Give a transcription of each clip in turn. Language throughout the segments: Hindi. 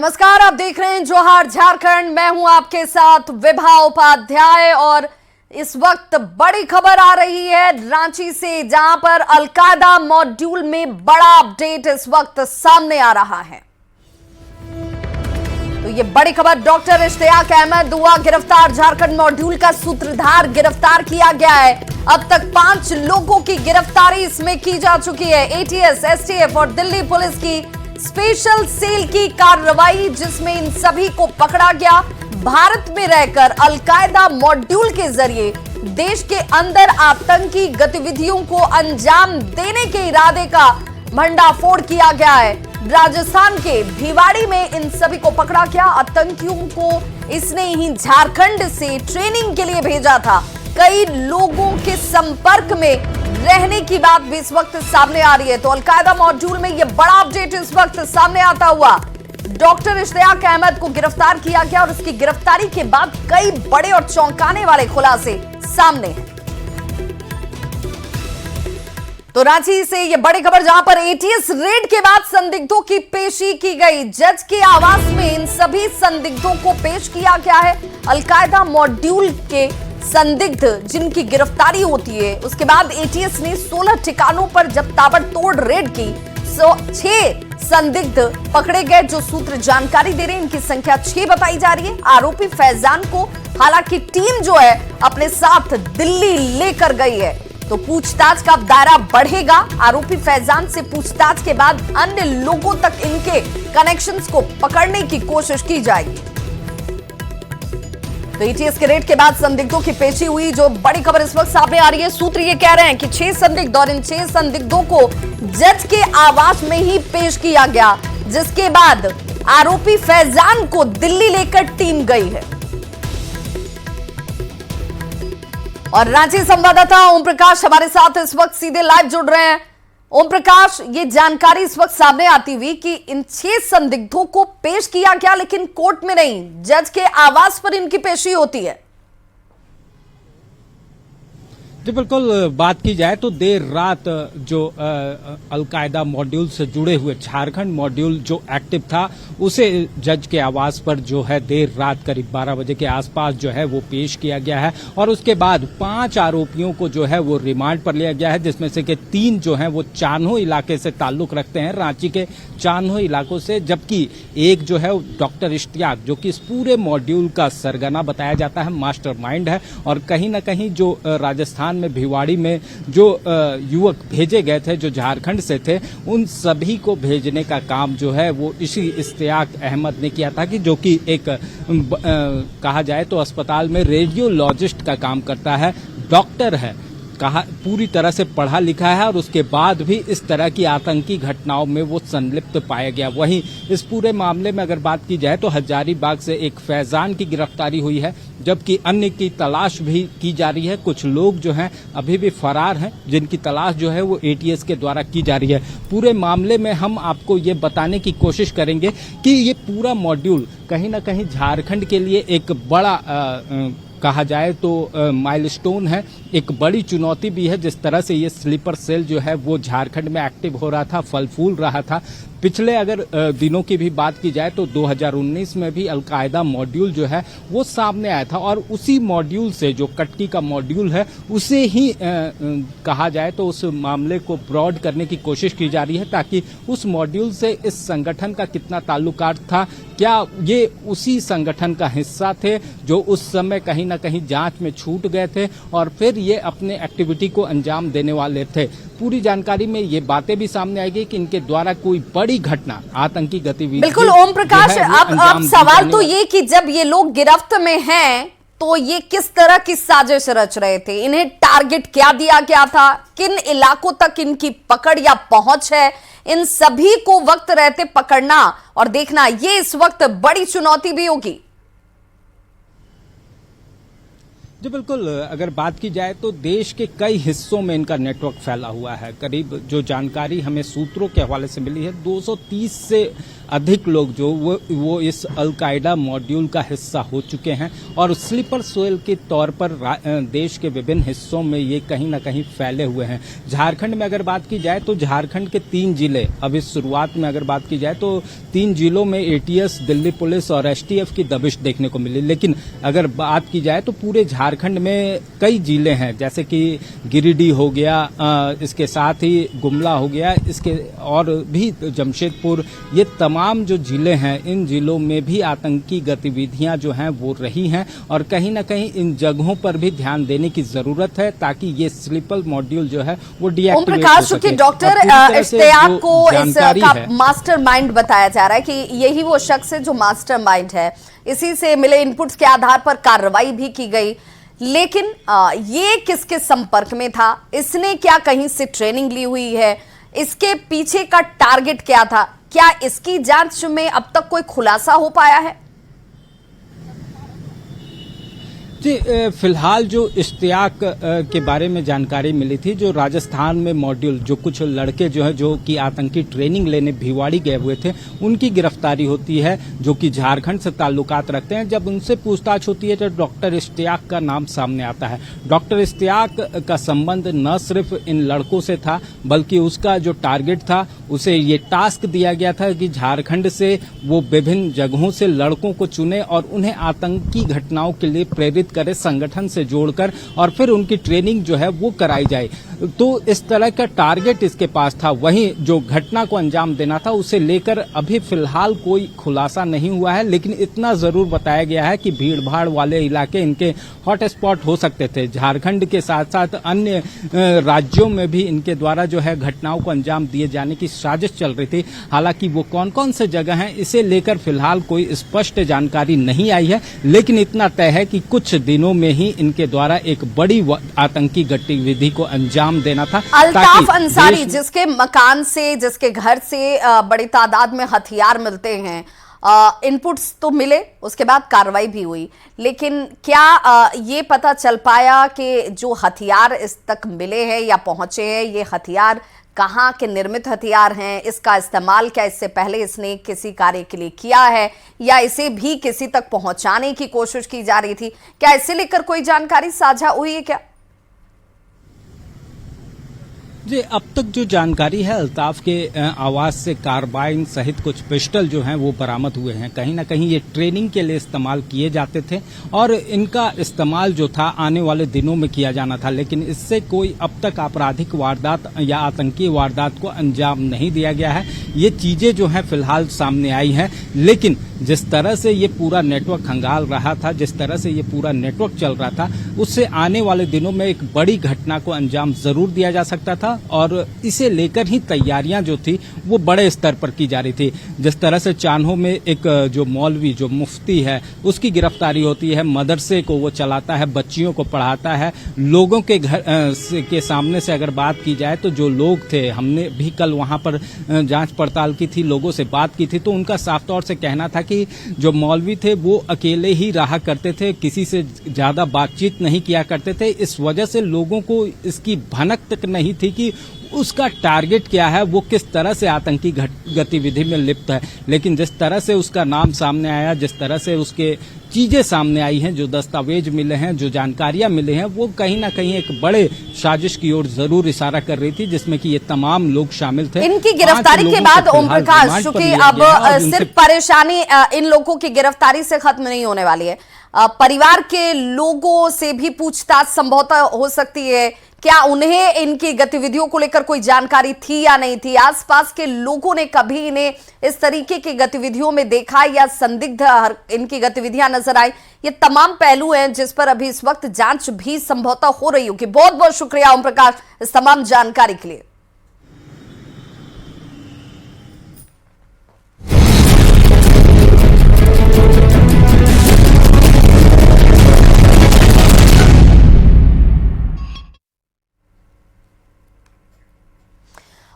नमस्कार, आप देख रहे हैं जोहार झारखंड। मैं हूं आपके साथ विभा उपाध्याय और इस वक्त बड़ी खबर आ रही है रांची से, जहां पर अलकायदा मॉड्यूल में बड़ा अपडेट इस वक्त सामने आ रहा है। तो ये बड़ी खबर, डॉक्टर इश्तियाक अहमद हुआ गिरफ्तार। झारखंड मॉड्यूल का सूत्रधार गिरफ्तार किया गया है। अब तक 5 लोगों की गिरफ्तारी इसमें की जा चुकी है। एटीएस, एसटीएफ और दिल्ली पुलिस की स्पेशल सेल की कार्रवाई, जिसमें इन सभी को पकड़ा गया। भारत में रहकर अलकायदा मॉड्यूल के जरिए देश के अंदर आतंकी गतिविधियों को अंजाम देने के इरादे का भंडाफोड़ किया गया है। राजस्थान के भिवाड़ी में इन सभी को पकड़ा गया। आतंकियों को इसने ही झारखंड से ट्रेनिंग के लिए भेजा था। कई लोगों के संपर्क में रहने की बात भी इस वक्त सामने आ रही है। तो अलकायदा मॉड्यूल में यह बड़ा अपडेट इस वक्त सामने आता हुआ, डॉक्टर इश्तियाक अहमद को गिरफ्तार किया गया और उसकी गिरफ्तारी के बाद कई बड़े और चौंकाने वाले खुलासे सामने हैं। तो रांची से यह बड़ी खबर, जहां पर एटीएस रेड के बाद संदिग्धों की पेशी की गई। जज के आवास में इन सभी संदिग्धों को पेश किया गया है। अलकायदा मॉड्यूल के संदिग्ध जिनकी गिरफ्तारी होती है, उसके बाद एटीएस ने 16 ठिकानों पर जब ताबड़तोड़ रेड की, 6 संदिग्ध पकड़े गए। जो सूत्र जानकारी दे रहे हैं, इनकी संख्या 6 बताई जा रही है। आरोपी फैजान को हालांकि टीम जो है अपने साथ दिल्ली लेकर गई है। तो पूछताछ का दायरा बढ़ेगा। आरोपी फैजान से पूछताछ के बाद अन्य लोगों तक इनके कनेक्शंस को पकड़ने की कोशिश की जाएगी। तो एटीएस के रेड के बाद संदिग्धों की पेशी हुई। जो बड़ी खबर इस वक्त सामने आ रही है, सूत्र ये कह रहे हैं कि 6 संदिग्ध और इन 6 संदिग्धों को जज के आवास में ही पेश किया गया, जिसके बाद आरोपी फैजान को दिल्ली लेकर टीम गई है। और रांची संवाददाता ओम प्रकाश हमारे साथ इस वक्त सीधे लाइव जुड़ रहे हैं। ओम प्रकाश, ये जानकारी इस वक्त सामने आती हुई कि इन 6 संदिग्धों को पेश किया गया, लेकिन कोर्ट में नहीं, जज के आवास पर इनकी पेशी होती है। जी बिल्कुल, बात की जाए तो देर रात जो अलकायदा मॉड्यूल से जुड़े हुए झारखंड मॉड्यूल जो एक्टिव था, उसे जज के आवास पर जो है देर रात करीब 12 बजे के आसपास जो है वो पेश किया गया है। और उसके बाद 5 आरोपियों को जो है वो रिमांड पर लिया गया है, जिसमें से कि 3 जो है वो चान्हो इलाके से ताल्लुक रखते हैं, रांची के चान्हो इलाकों से, जबकि एक जो है डॉक्टर इश्तियाक, जो कि इस पूरे मॉड्यूल का सरगना बताया जाता है, मास्टरमाइंड है। और कहीं ना कहीं जो राजस्थान में भिवाड़ी में जो युवक भेजे गए थे, जो झारखंड से थे, उन सभी को भेजने का काम जो है वो इसी इश्तियाक अहमद ने किया था, कि जो कि एक कहा जाए तो अस्पताल में रेडियोलॉजिस्ट का काम करता है, डॉक्टर है, कहा पूरी तरह से पढ़ा लिखा है। और उसके बाद भी इस तरह की आतंकी घटनाओं में वो संलिप्त पाया गया। वहीं इस पूरे मामले में अगर बात की जाए तो हजारीबाग से एक फैजान की गिरफ्तारी हुई है, जबकि अन्य की तलाश भी की जा रही है। कुछ लोग जो हैं अभी भी फरार हैं, जिनकी तलाश जो है वो एटीएस के द्वारा की जा रही है। पूरे मामले में हम आपको ये बताने की कोशिश करेंगे कि ये पूरा मॉड्यूल कहीं ना कहीं झारखंड के लिए एक बड़ा कहा जाए तो माइलस्टोन है, एक बड़ी चुनौती भी है। जिस तरह से ये स्लीपर सेल जो है वो झारखंड में एक्टिव हो रहा था, फल फूल रहा था। पिछले अगर दिनों की भी बात की जाए तो 2019 में भी अलकायदा मॉड्यूल जो है वो सामने आया था, और उसी मॉड्यूल से, जो कटकी का मॉड्यूल है, उसे ही कहा जाए तो उस मामले को ब्रॉड करने की कोशिश की जा रही है, ताकि उस मॉड्यूल से इस संगठन का कितना ताल्लुकात था, क्या ये उसी संगठन का हिस्सा थे जो उस समय कहीं ना कहीं जांच में छूट गए थे और फिर ये अपने एक्टिविटी को अंजाम देने वाले थे। पूरी जानकारी में ये बातें भी सामने आएगी कि इनके द्वारा कोई बड़ी घटना, आतंकी गतिविधि। बिल्कुल ओम प्रकाश, अब सवाल तो ये कि जब ये लोग गिरफ्त में हैं, तो ये किस तरह की साजिश रच रहे थे? इन्हें टारगेट क्या दिया गया था? किन इलाकों तक इनकी पकड़ या पहुंच है? इन सभी को वक्त रहते पकड़ना और देखना, ये इस वक्त बड़ी चुनौती भी होगी। जी बिल्कुल, अगर बात की जाए तो देश के कई हिस्सों में इनका नेटवर्क फैला हुआ है। करीब जो जानकारी हमें सूत्रों के हवाले से मिली है, 230 से अधिक लोग जो वो इस अलकायदा मॉड्यूल का हिस्सा हो चुके हैं और स्लीपर सेल के तौर पर देश के विभिन्न हिस्सों में ये कहीं ना कहीं फैले हुए हैं। झारखंड में अगर बात की जाए तो झारखंड के 3 जिले, अभी शुरुआत में अगर बात की जाए तो 3 जिलों में एटीएस, दिल्ली पुलिस और एसटीएफ की दबिश देखने को मिली। लेकिन अगर बात की जाए तो पूरे झारखंड में कई जिले हैं, जैसे कि गिरिडीह हो गया, इसके साथ ही गुमला हो गया, इसके और भी जमशेदपुर, ये तमाम जो जिले हैं इन जिलों में भी आतंकी गतिविधियां जो हैं वो रही हैं और कहीं ना कहीं इन जगहों पर भी ध्यान देने की जरूरत है ताकि ये स्लीपर मॉड्यूल जो है वो डीएक्टिवेट हो प्रकाश, सके। डॉक्टर इश्तियाक को इसका मास्टरमाइंड बताया जा रहा है कि यही वो शख्स है जो मास्टरमाइंड है, इसी से मिले इनपुट्स के आधार पर कार्रवाई भी की गई। लेकिन ये किसके संपर्क में था, इसने क्या कहीं से ट्रेनिंग ली हुई है, इसके पीछे का टारगेट क्या था, क्या इसकी जांच में अब तक कोई खुलासा हो पाया है? जी, फिलहाल जो इश्तियाक के बारे में जानकारी मिली थी, जो राजस्थान में मॉड्यूल जो कुछ लड़के जो है जो कि आतंकी ट्रेनिंग लेने भिवाड़ी गए हुए थे, उनकी गिरफ्तारी होती है जो कि झारखंड से ताल्लुकात रखते हैं। जब उनसे पूछताछ होती है तो डॉक्टर इश्तियाक का नाम सामने आता है। डॉक्टर इश्तियाक का संबंध न सिर्फ इन लड़कों से था बल्कि उसका जो टारगेट था उसे ये टास्क दिया गया था कि झारखंड से वो विभिन्न जगहों से लड़कों को चुने और उन्हें आतंकी घटनाओं के लिए प्रेरित करे, संगठन से जोड़कर, और फिर उनकी ट्रेनिंग जो है वो कराई जाए। तो इस तरह का टारगेट इसके पास था। वहीं जो घटना को अंजाम देना था उसे लेकर अभी फिलहाल कोई खुलासा नहीं हुआ है, लेकिन इतना जरूर बताया गया है कि भीड़ भाड़ वाले इलाके इनके हॉटस्पॉट हो सकते थे। झारखंड के साथ साथ अन्य राज्यों में भी इनके द्वारा जो है घटनाओं को अंजाम दिए जाने की साजिश चल रही थी। हालांकि वो कौन कौन से जगह हैं इसे लेकर फिलहाल कोई स्पष्ट जानकारी नहीं आई है, लेकिन इतना तय है कि कुछ दिनों में ही इनके द्वारा एक बड़ी आतंकी गतिविधि को अंजाम देना था। अल्ताफ अंसारी, जिसके मकान से, जिसके घर से बड़ी तादाद में हथियार मिलते हैं, इनपुट्स तो मिले, उसके बाद कार्रवाई भी हुई, लेकिन क्या ये पता चल पाया कि जो हथियार इस तक मिले हैं या पहुंचे हैं, ये हथियार कहाँ के निर्मित हथियार हैं, इसका इस्तेमाल क्या इससे पहले इसने किसी कार्य के लिए किया है या इसे भी किसी तक पहुंचाने की कोशिश की जा रही थी? क्या इसे लेकर कोई जानकारी साझा हुई है क्या? जी, अब तक जो जानकारी है, अल्ताफ के आवास से कार्बाइन सहित कुछ पिस्टल जो हैं वो बरामद हुए हैं। कहीं ना कहीं ये ट्रेनिंग के लिए इस्तेमाल किए जाते थे और इनका इस्तेमाल जो था आने वाले दिनों में किया जाना था, लेकिन इससे कोई अब तक आपराधिक वारदात या आतंकी वारदात को अंजाम नहीं दिया गया है। ये चीजें जो हैं फिलहाल सामने आई हैं, लेकिन जिस तरह से ये पूरा नेटवर्क खंगाल रहा था, जिस तरह से ये पूरा नेटवर्क चल रहा था, उससे आने वाले दिनों में एक बड़ी घटना को अंजाम जरूर दिया जा सकता था और इसे लेकर ही तैयारियां जो थी वो बड़े स्तर पर की जा रही थी। जिस तरह से चान्हो में एक जो मौलवी, जो मुफ्ती है, उसकी गिरफ्तारी होती है, मदरसे को वो चलाता है, बच्चियों को पढ़ाता है, लोगों के घर के सामने से अगर बात की जाए तो जो लोग थे, हमने भी कल वहां पर जांच पड़ताल की थी, लोगों से बात की थी, तो उनका साफ तौर से कहना था कि जो मौलवी थे वो अकेले ही रहा करते थे, किसी से ज्यादा बातचीत नहीं किया करते थे। इस वजह से लोगों को इसकी भनक तक नहीं थी कि उसका टारगेट क्या है, वो किस तरह से आतंकी गतिविधि में लिप्त है। लेकिन जिस तरह से उसका नाम सामने आया, जिस तरह से उसके चीजें सामने आई हैं, जो दस्तावेज मिले हैं, जो जानकारियां मिले हैं, वो कहीं ना कहीं एक बड़े साजिश की ओर जरूर इशारा कर रही थी, जिसमें कि ये तमाम लोग शामिल थे। इनकी गिरफ्तारी के बाद ओम प्रकाश, चूंकि अब सिर्फ परेशानी इन लोगों की गिरफ्तारी से खत्म नहीं होने वाली है, परिवार के लोगों से भी पूछताछ संभवतः हो सकती है। क्या उन्हें इनकी गतिविधियों को लेकर कोई जानकारी थी या नहीं थी? आसपास के लोगों ने कभी इन्हें इस तरीके की गतिविधियों में देखा या संदिग्ध इनकी गतिविधियां नजर आई? ये तमाम पहलू हैं जिस पर अभी इस वक्त जांच भी संभवतः हो रही होगी। बहुत बहुत शुक्रिया ओम प्रकाश इस तमाम जानकारी के लिए।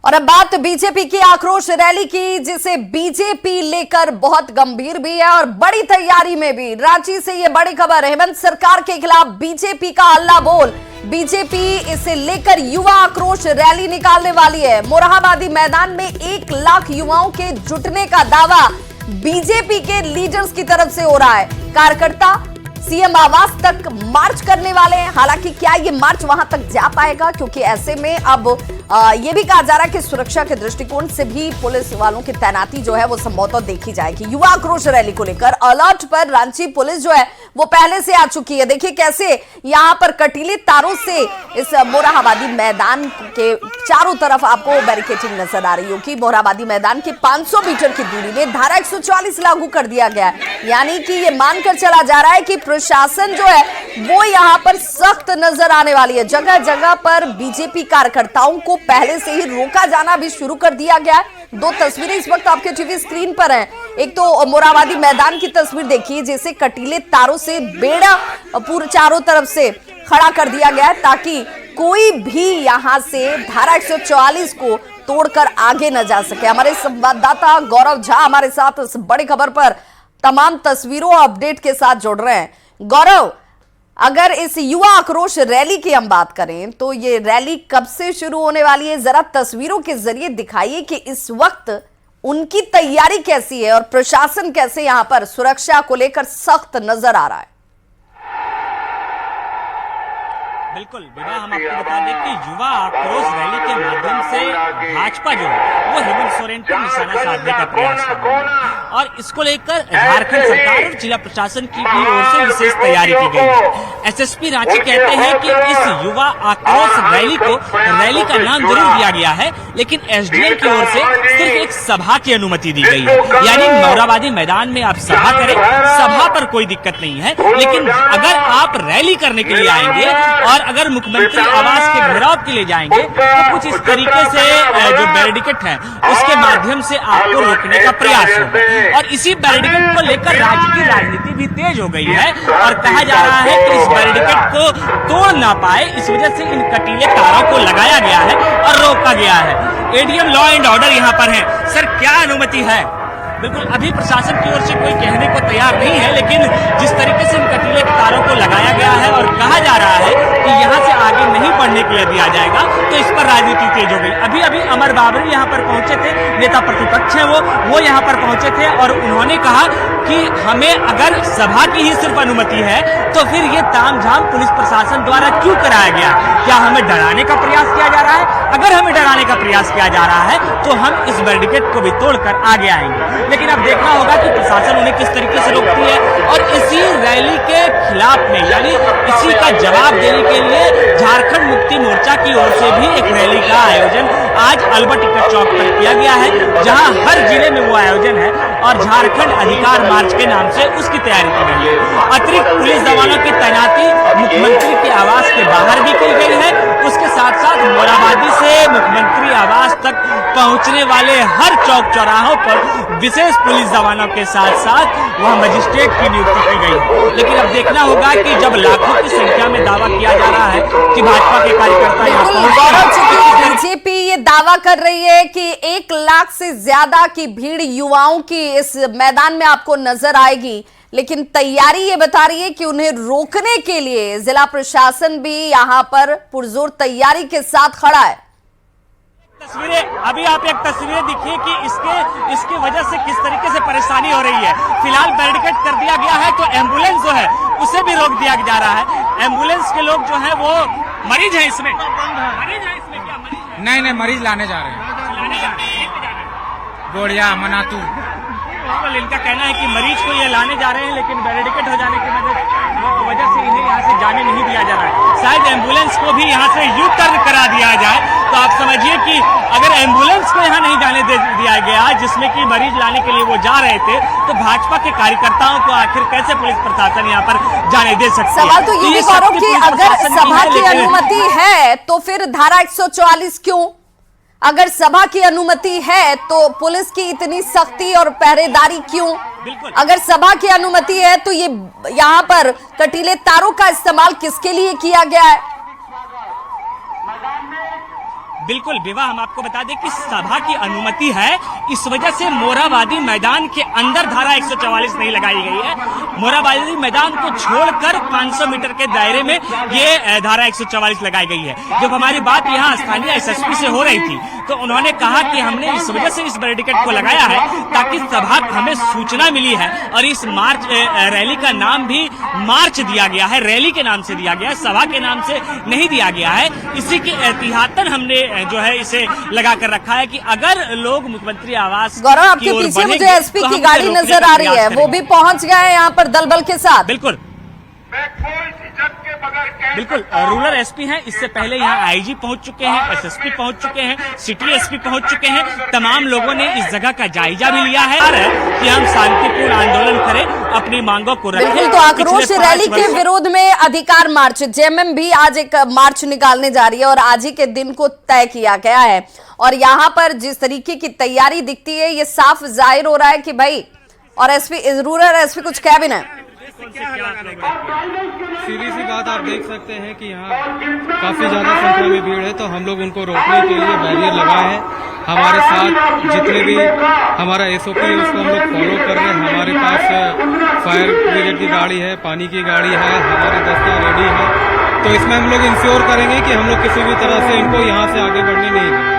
और अब बात बीजेपी की आक्रोश रैली की, जिसे बीजेपी लेकर बहुत गंभीर भी है और बड़ी तैयारी में भी। रांची से ये बड़ी खबर, हेमंत सरकार के खिलाफ बीजेपी का हल्ला बोल। बीजेपी इसे लेकर युवा आक्रोश रैली निकालने वाली है। मोरहाबादी मैदान में 1 लाख युवाओं के जुटने का दावा बीजेपी के लीडर्स की तरफ से हो रहा है। कार्यकर्ता सीएम आवास तक मार्च करने वाले हैं। हालांकि क्या ये मार्च वहां तक जा पाएगा, क्योंकि ऐसे में अब ये भी कहा जा रहा है कि सुरक्षा के दृष्टिकोण से भी पुलिस वालों की तैनाती जो है वो संभवतः देखी जाएगी। युवा आक्रोश रैली को लेकर अलर्ट पर रांची पुलिस जो है वो पहले से आ चुकी है। देखिए कैसे यहां पर कटीले तारों से इस मोरहाबादी मैदान के चारों तरफ आपको बैरिकेडिंग नजर आ रही होगी। मोरहाबादी मैदान के 500 मीटर की दूरी में धारा 144 लागू कर दिया गया है, यानी कि ये मानकर चला जा रहा है कि प्रशासन जो है वो यहां पर सख्त नजर आने वाली है। जगह जगह पर बीजेपी कार्यकर्ताओं को पहले से ही रोका जाना भी शुरू कर दिया गया है। 2 तस्वीरें इस वक्त आपके टीवी स्क्रीन पर हैं। एक तो मोरहाबादी मैदान की तस्वीर देखिए, जैसे कटीले तारों से बेड़ा पूरे चारों तरफ से खड़ा कर दिया गया है ताकि कोई भी यहां से धारा 144 को तोड़कर आगे न जा सके। हमारे संवाददाता गौरव झा हमारे साथ इस बड़ी खबर पर तमाम तस्वीरों और अपडेट के साथ जुड़ रहे हैं। गौरव, अगर इस युवा आक्रोश रैली की हम बात करें तो ये रैली कब से शुरू होने वाली है, जरा तस्वीरों के जरिए दिखाइए कि इस वक्त उनकी तैयारी कैसी है और प्रशासन कैसे यहां पर सुरक्षा को लेकर सख्त नजर आ रहा है। बिल्कुल विवाह, हम आपको बता दें कि युवा आक्रोश रैली के माध्यम से भाजपा जो है वो हेमंत सोरेन को निशाना साधने का प्रयास कर रही है और इसको लेकर झारखंड सरकार और जिला प्रशासन की भी ओर से विशेष तैयारी की गई है। एसएसपी रांची कहते हैं कि इस युवा आक्रोश रैली को रैली का नाम जरूर दिया गया है, लेकिन एसडीएम की ओर से सिर्फ एक सभा की अनुमति दी गई है। यानी मोरहाबादी मैदान में आप सभा करें, सभा पर कोई दिक्कत नहीं है, लेकिन अगर आप रैली करने के लिए आएंगे और अगर मुख्यमंत्री आवास के घेराव के लिए जाएंगे तो कुछ इस तरीके से जो बैरिकेड है उसके माध्यम से आपको रोकने का प्रयास होगा। और इसी बैरिकेड को लेकर राज्य की राजनीति भी तेज हो गई है और कहा जा रहा है कि इस बैरिकेड को तोड़ ना पाए, इस वजह से इन कटीले तारों को लगाया गया है और रोका गया है। एडीएम लॉ एंड ऑर्डर यहाँ पर है। सर, क्या अनुमति है? बिल्कुल, अभी प्रशासन की ओर से कोई कहने को तैयार नहीं है, लेकिन जिस तरीके से इन कटीले तारों को लगाया गया है और कहा जा रहा है कि यहाँ से आगे नहीं बढ़ने के लिए दिया जाएगा, तो इस पर राजनीति तेज हो गई। अभी अभी अमर बाबरी यहाँ पर पहुंचे थे, नेता प्रतिपक्ष है वो यहाँ पर पहुंचे थे और उन्होंने कहा कि हमें अगर सभा की ही सिर्फ अनुमति है तो फिर ये तामझाम पुलिस प्रशासन द्वारा क्यों कराया गया? क्या हमें डराने का प्रयास किया जा रहा है? अगर हमें डराने का प्रयास किया जा रहा है तो हम इस बैरिकेड को भी तोड़कर आगे आएंगे। लेकिन अब देखना होगा कि प्रशासन उन्हें किस तरीके से रोकती है। और इसी रैली के खिलाफ में, यानी इसी का जवाब देने के लिए झारखंड मुक्ति मोर्चा की ओर से भी एक रैली का आयोजन आज अल्बर्ट टिकट चौक पर किया गया है, जहां हर जिले में वो आयोजन है और झारखंड अधिकार मार्च के नाम से उसकी तैयारी की गई है। अतिरिक्त पुलिस जवानों की तैनाती मुख्यमंत्री के आवास के बाहर भी की गई है। उसके साथ साथ मोरहाबादी से मुख्यमंत्री आवास तक पहुंचने वाले हर चौक चौराहों पर विशेष पुलिस जवानों के साथ साथ वहां मजिस्ट्रेट की नियुक्ति की गई है। लेकिन अब देखना होगा कि जब लाखों की संख्या में दावा किया जा रहा है कि भाजपा के कार्यकर्ता यहाँ पहुंचे, बीजेपी ये दावा कर रही है कि 1 लाख से ज्यादा की भीड़ युवाओं की इस मैदान में आपको नजर आएगी, लेकिन तैयारी ये बता रही है कि उन्हें रोकने के लिए जिला प्रशासन भी यहाँ पर पुरजोर तैयारी के साथ खड़ा है। तस्वीरें अभी आप एक तस्वीरें देखिए कि इसके वजह से किस तरीके से परेशानी हो रही है। फिलहाल बैरिकेड कर दिया गया है तो एम्बुलेंस जो है उसे भी रोक दिया जा रहा है। एम्बुलेंस के लोग जो है वो मरीज है इसमें, मरीज है इसमें, क्या मरीज है? नहीं, मरीज लाने जा रहे हैं, लाने जा रहे हैं गोड़िया मनातू। बिल्कुल, इनका कहना है कि मरीज को ये लाने जा रहे हैं, लेकिन बैरिकेड हो जाने की वजह से इन्हें यहाँ से जाने नहीं दिया जा रहा है। शायद एम्बुलेंस को भी यहाँ से यू टर्न करा दिया जाए, तो आप समझिए कि अगर एम्बुलेंस को यहाँ नहीं जाने दिया गया जिसमें कि मरीज लाने के लिए वो जा रहे थे, तो भाजपा के कार्यकर्ताओं को आखिर कैसे पुलिस प्रशासन यहाँ पर जाने दे सकती है? सवाल तो ये भी गौरव कि अगर सभा की अनुमति है तो फिर धारा 144 क्यों? अगर सभा की अनुमति है तो पुलिस की इतनी सख्ती और पहरेदारी क्यों? अगर सभा की अनुमति है तो ये यहाँ पर कटीले तारों का इस्तेमाल किसके लिए किया गया है? बिल्कुल विवाह, हम आपको बता दें कि सभा की अनुमति है, इस वजह से मोरहाबादी मैदान के अंदर धारा 144 नहीं लगाई गई है। मोरहाबादी मैदान को छोड़कर 500 मीटर के दायरे में ये धारा 144 लगाई गई है। जब हमारी बात यहाँ स्थानीय एसएसपी से हो रही थी तो उन्होंने कहा कि हमने इस वजह से इस बैरिकेड को लगाया है ताकि सभा हमें सूचना मिली है और इस मार्च रैली का नाम भी मार्च दिया गया है, रैली के नाम से दिया गया है, सभा के नाम से नहीं दिया गया है। इसी के एहतियातन हमने जो है इसे लगा कर रखा है कि अगर लोग मुख्यमंत्री आवास गौरव, आपके पीछे मुझे एसपी की गाड़ी नजर आ रही है, वो भी पहुंच गए हैं यहाँ पर दलबल के साथ। बिल्कुल बिल्कुल, रूरल एसपी हैं, इससे पहले यहाँ आईजी पहुंच चुके हैं, एसएसपी पहुंच चुके हैं, सिटी एसपी पहुंच चुके हैं। तमाम लोगों ने इस जगह का जायजा भी लिया है कि हम शांतिपूर्ण आंदोलन करें, अपनी मांगों को रखें। बिल्कुल, तो आक्रोश रैली के विरोध में अधिकार मार्च, जेएमएम भी आज एक मार्च निकालने जा रही है और आज ही के दिन को तय किया गया है। और यहाँ पर जिस तरीके की तैयारी दिखती है, ये साफ जाहिर हो रहा है कि भाई, और एसपी, रूरल एसपी कुछ कह भी नहीं। सीधी सी बात, आप देख सकते हैं कि यहाँ काफी ज्यादा संख्या में भीड़ है, तो हम लोग उनको रोकने के लिए बैरियर लगाए हैं। हमारे साथ जितने भी हमारा एसओपी है उसको हम लोग फॉलो कर रहे हैं। हमारे पास फायर ब्रिगेड की गाड़ी है, पानी की गाड़ी है, हमारे दस्ते रेडी है। तो इसमें हम लोग इंश्योर करेंगे कि हम लोग किसी भी तरह से इनको यहाँ से आगे बढ़ने नहीं देंगे।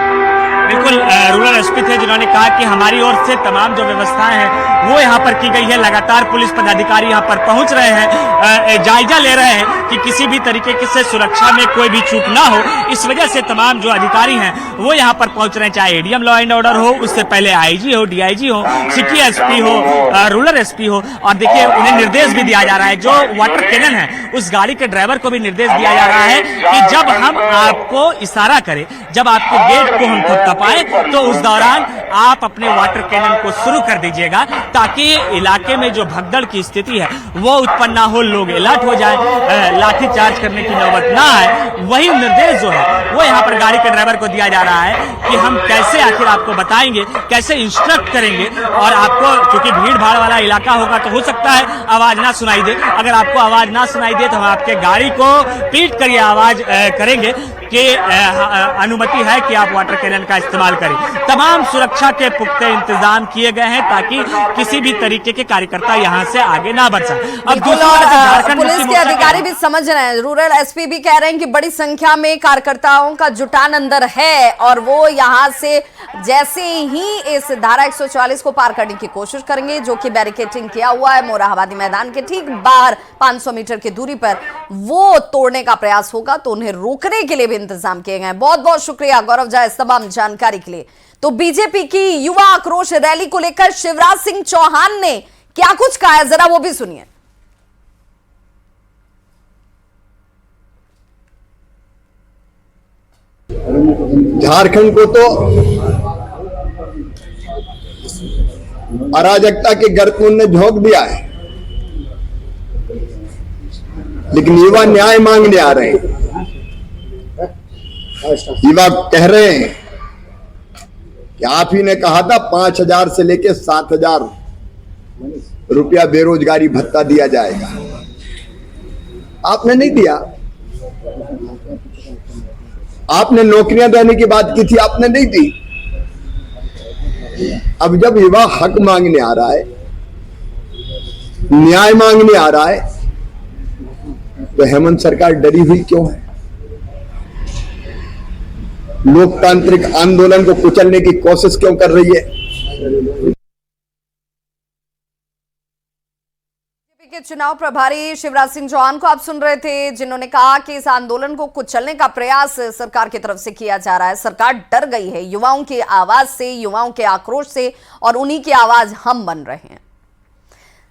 बिल्कुल, रूरल एसपी थे जिन्होंने कहा कि हमारी ओर से तमाम जो व्यवस्थाएं हैं वो यहाँ पर की गई है। लगातार पुलिस पदाधिकारी यहाँ पर पहुंच रहे हैं, जायजा ले रहे हैं कि किसी भी तरीके से सुरक्षा में कोई भी चूक ना हो। इस वजह से तमाम जो अधिकारी हैं वो यहाँ पर पहुंच रहे हैं, चाहे एडीएम लॉ एंड ऑर्डर हो, उससे पहले आईजी हो, डीआईजी हो, सिटी एसपी हो, रूरल एसपी हो। और देखिए, उन्हें निर्देश भी दिया जा रहा है, जो वाटर कैनन है उस गाड़ी के ड्राइवर को भी निर्देश दिया जा रहा है कि जब हम आपको इशारा करें, जब आपके गेट को हम थपथपाएं तो उस दौरान आप अपने वाटर कैनन को शुरू कर दीजिएगा, ताकि इलाके में जो भगदड़ की स्थिति है वो उत्पन्न ना हो, लोग अलर्ट हो जाए, लाठी चार्ज करने की नौबत ना आए। वही निर्देश जो है वो यहाँ पर गाड़ी के ड्राइवर को दिया जा रहा है कि हम कैसे आखिर आपको बताएंगे, कैसे इंस्ट्रक्ट करेंगे। और आपको चूंकि भीड़ भाड़ वाला इलाका होगा तो हो सकता है आवाज ना सुनाई दे। अगर आपको आवाज ना सुनाई दे तो हम आपके गाड़ी को पीट कर ये आवाज करेंगे कि अनुमति है कि आप वाटर कैनन का इस्तेमाल करें। तमाम सुरक्षा के पुख्ते इंतजाम किए गए हैं ताकि किसी भी तरीके के कार्यकर्ता यहां से आगे ना बढ़ सके। अब पुलिस के अधिकारी भी समझ रहे हैं, रूरल एसपी भी कह रहे हैं कि बड़ी संख्या में कार्यकर्ताओं का जुटान अंदर है और वो यहां से जैसे ही इस धारा 144 को पार करने की कोशिश करेंगे, जो कि बैरिकेडिंग किया हुआ है मोरहाबादी मैदान के ठीक बाहर 500 मीटर की दूरी पर, वो तोड़ने का प्रयास होगा तो उन्हें रोकने के लिए भी इंतजाम किए गए। बहुत बहुत शुक्रिया गौरव झा इस तमाम जानकारी के लिए। तो बीजेपी की युवा आक्रोश रैली को लेकर शिवराज सिंह चौहान ने क्या कुछ कहा है, जरा वो भी सुनिए। झारखंड को तो अराजकता के गर्त में उन्होंने झोंक दिया है, लेकिन युवा न्याय मांगने आ रहे हैं। युवा कह रहे हैं कि आप ही ने कहा था 5,000 से लेकर 7,000 रुपया बेरोजगारी भत्ता दिया जाएगा, आपने नहीं दिया। आपने नौकरियां देने की बात की थी, आपने नहीं दी। अब जब युवा हक मांगने आ रहा है, न्याय मांगने आ रहा है, तो हेमंत सरकार डरी हुई क्यों है? लोकतांत्रिक आंदोलन को कुचलने की कोशिश क्यों कर रही है? के चुनाव प्रभारी शिवराज सिंह चौहान को आप सुन रहे थे, जिन्होंने कहा कि इस आंदोलन को कुचलने का प्रयास सरकार की तरफ से किया जा रहा है। सरकार डर गई है युवाओं की आवाज से, युवाओं के आक्रोश से, और उन्हीं की आवाज हम बन रहे हैं।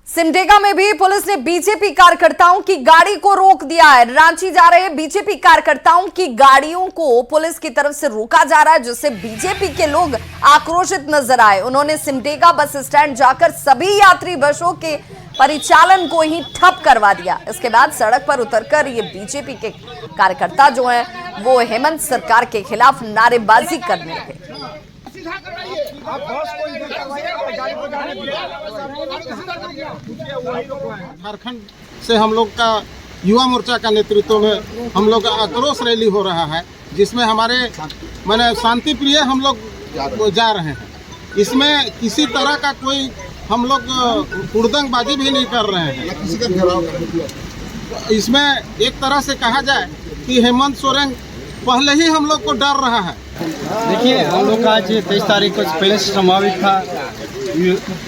सिमडेगा में भी पुलिस ने बीजेपी कार्यकर्ताओं की गाड़ी को रोक दिया है। रांची जा रहे बीजेपी कार्यकर्ताओं की गाड़ियों को पुलिस की तरफ से रोका जा रहा है, जिससे बीजेपी के लोग आक्रोशित नजर आए। उन्होंने सिमडेगा बस स्टैंड जाकर सभी यात्री बसों के परिचालन को ही ठप करवा दिया। इसके बाद सड़क पर उतरकर ये बीजेपी के कार्यकर्ता जो हैं वो हेमंत सरकार के खिलाफ नारेबाजी करने लगे। झारखंड से हम लोग का युवा मोर्चा का नेतृत्व में हम लोग का आक्रोश रैली हो रहा है, जिसमें हमारे मैंने शांति प्रिय हम लोग जा रहे हैं। इसमें किसी तरह का कोई हम लोग हुड़दंगबाजी भी नहीं कर रहे हैं। किसी का घेराव इसमें एक तरह से कहा जाए कि हेमंत सोरेन पहले ही हम लोग को डर रहा है। देखिए, हम लोग का आज 23 तारीख को पहले से संभावित था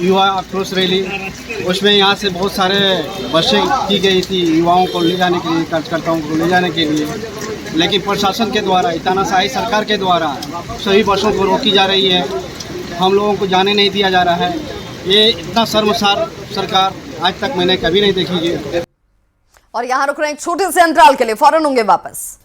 युवा आक्रोश रैली। उसमें यहाँ से बहुत सारे बसें की गई थी युवाओं को ले जाने के लिए, कार्यकर्ताओं को ले जाने के लिए, लेकिन प्रशासन के द्वारा, तानाशाही सरकार के द्वारा सभी बसों को रोकी जा रही है। हम लोगों को जाने नहीं दिया जा रहा है। ये इतना शर्मसार सरकार आज तक मैंने कभी नहीं देखी है। और यहाँ रुक रहे हैं एक छोटे से अंतराल के लिए, फौरन होंगे वापस।